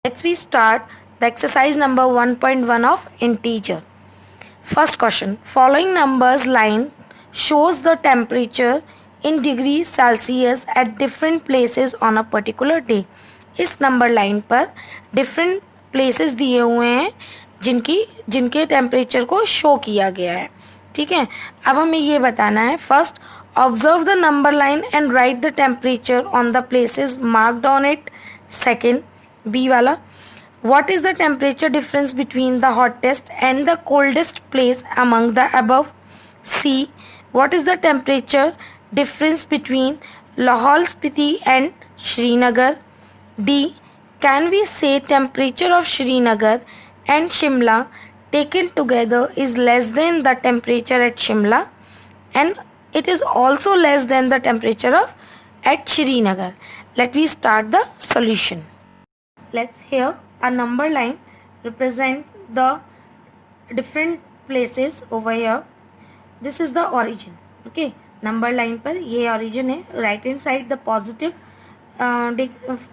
Let's we start the exercise number 1.1 of integer. First question. Following numbers line shows the temperature in degrees Celsius at different places on a particular day. इस number line पर different places दिए हुए हैं जिनके temperature को show किया गया है. ठीक है, अब हमें ये बताना है. First, observe the number line and write the temperature on the places marked on it. Second, B वाला, what is the temperature difference between the hottest and the coldest place among the above? C, what is the temperature difference between Lahaul Spiti and Srinagar? D, can we say temperature of Srinagar and Shimla taken together is less than the temperature at Shimla and it is also less than the temperature of at Srinagar? Let me start the solution. Let's hear a number line represent the different places over here. This is the origin. Okay, number line पर ये origin है. Right hand side the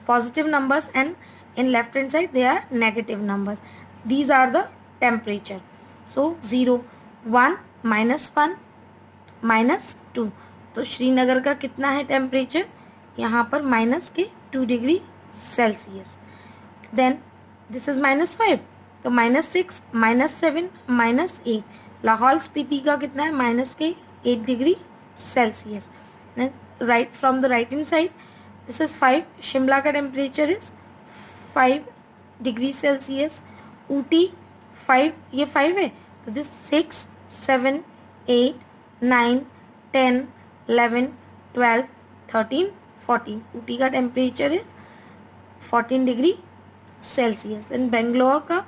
positive numbers and in left hand side they are negative numbers. These are the temperature. So 0, 1, -1, -2. तो श्रीनगर का कितना है temperature? यहाँ पर -2 degree Celsius. Then this is -5, तो -6, -7, -8. लाहौल स्पीति का कितना है? -8 degree Celsius. Right from the right hand side this is 5. Shimla का temperature is 5 degree Celsius. Ooty 5, ये 5 है तो दिस 6, 7, 8, 9, 10, 11, 12, 13, 14. ऊटी का temperature is 14 degree Celsius. Then Bangalore का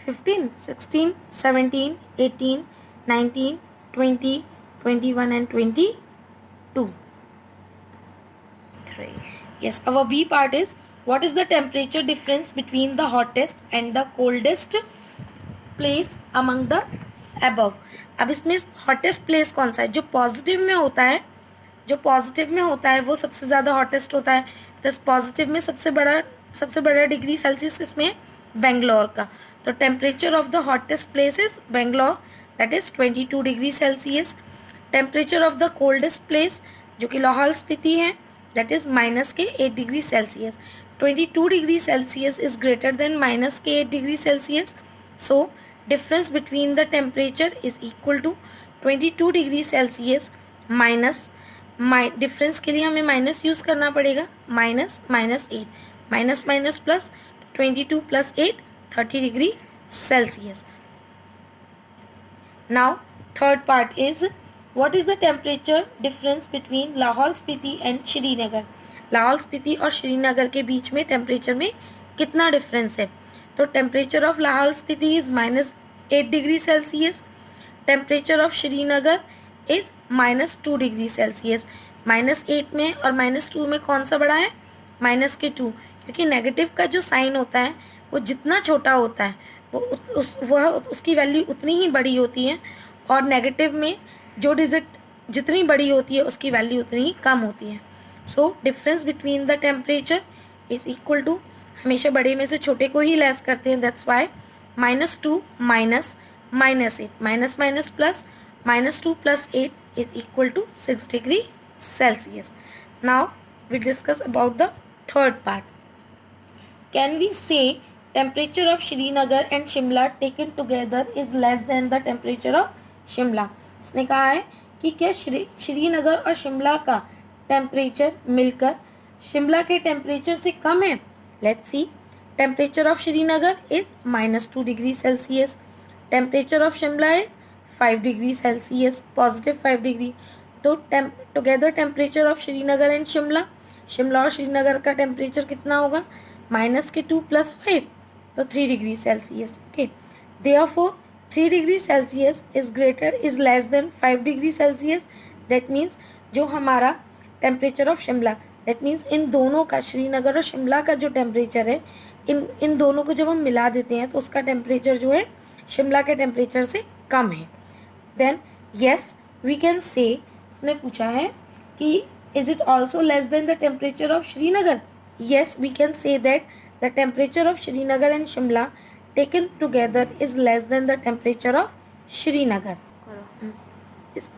15, 16, 17, 18, 19, 20, 21 and 22. 3. Yes, our B part is what is the temperature difference between the hottest and the coldest place among the above. अब इसमें hottest place कौन सा है? जो पॉजिटिव में होता है, वो सबसे ज़्यादा हॉटेस्ट होता है. तो पॉजिटिव में सबसे बड़ा डिग्री सेल्सियस इसमें बेंगलोर का. तो temperature of the hottest place is Bangalore, that is 22 degree Celsius. Temperature of the coldest place जो कि लाहौल स्पीति है, that is -8 degree Celsius. 22 degree Celsius is greater than -8 degree Celsius. So difference between the temperature is equal to 22 degree Celsius minus difference के लिए हमें minus use करना पड़ेगा. -8 minus plus 22 + 8 30 degree Celsius. Now third part is what is the temperature difference between Lahaul Spiti and Srinagar. Lahaul Spiti और श्रीनगर के बीच में temperature में कितना डिफरेंस है? तो temperature of Lahaul Spiti is -8 degree Celsius. Temperature of Srinagar is -2 degree Celsius. -8 में और -2 में कौन सा बड़ा है? -2, क्योंकि नेगेटिव का जो साइन होता है वो जितना छोटा होता है वह उसकी वैल्यू उतनी ही बड़ी होती है, और नेगेटिव में जो डिजिट जितनी बड़ी होती है उसकी वैल्यू उतनी ही कम होती है. So difference between the temperature is equal to, हमेशा बड़े में से छोटे को ही लेस करते हैं, that's why -2 minus -8 minus plus -2 + 8 is equal to 6 degree Celsius. Now we discuss about the third part. Can we say temperature of Srinagar and Shimla taken together is less than the temperature of Shimla? इसने कहा है कि क्या श्रीनगर और शिमला का temperature मिलकर शिमला के temperature से कम है? Let's see. Temperature of Srinagar is -2 degree Celsius. Temperature of Shimla is 5 degree Celsius, positive 5 degree. तो together temperature of Srinagar and Shimla और श्रीनगर का टेम्परेचर कितना होगा? -2 + 5, तो 3 degree Celsius. Okay, therefore 3 degree Celsius is less than 5 degree Celsius. That means जो हमारा temperature of Shimla, that means in दोनों का, श्रीनगर और शिमला का जो टेम्परेचर है, इन दोनों को जब हम मिला देते हैं तो उसका टेम्परेचर जो है शिमला के टेम्परेचर से कम है. Then yes we can say, उसने पूछा है कि is it also less than the temperature of Srinagar. Yes, we can say that the temperature of Srinagar and Shimla taken together is less than the temperature of Srinagar.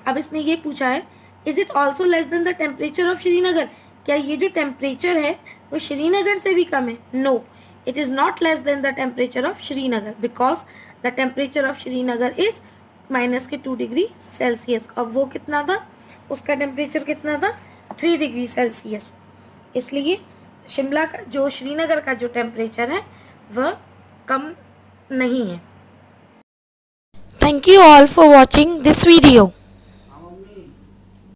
अब इसने ये पूछा है, is it also less than the temperature of Srinagar, क्या ये जो temperature है वो श्रीनगर से भी कम है? No, it is not less than the temperature of Srinagar because the temperature of Srinagar is -2 degree Celsius. अब वो कितना था, उसका टेम्परेचर कितना था? 3 डिग्री सेल्सियस। इसलिए शिमला का जो श्रीनगर का जो टेम्परेचर है वह कम नहीं है। Thank you all for watching this video.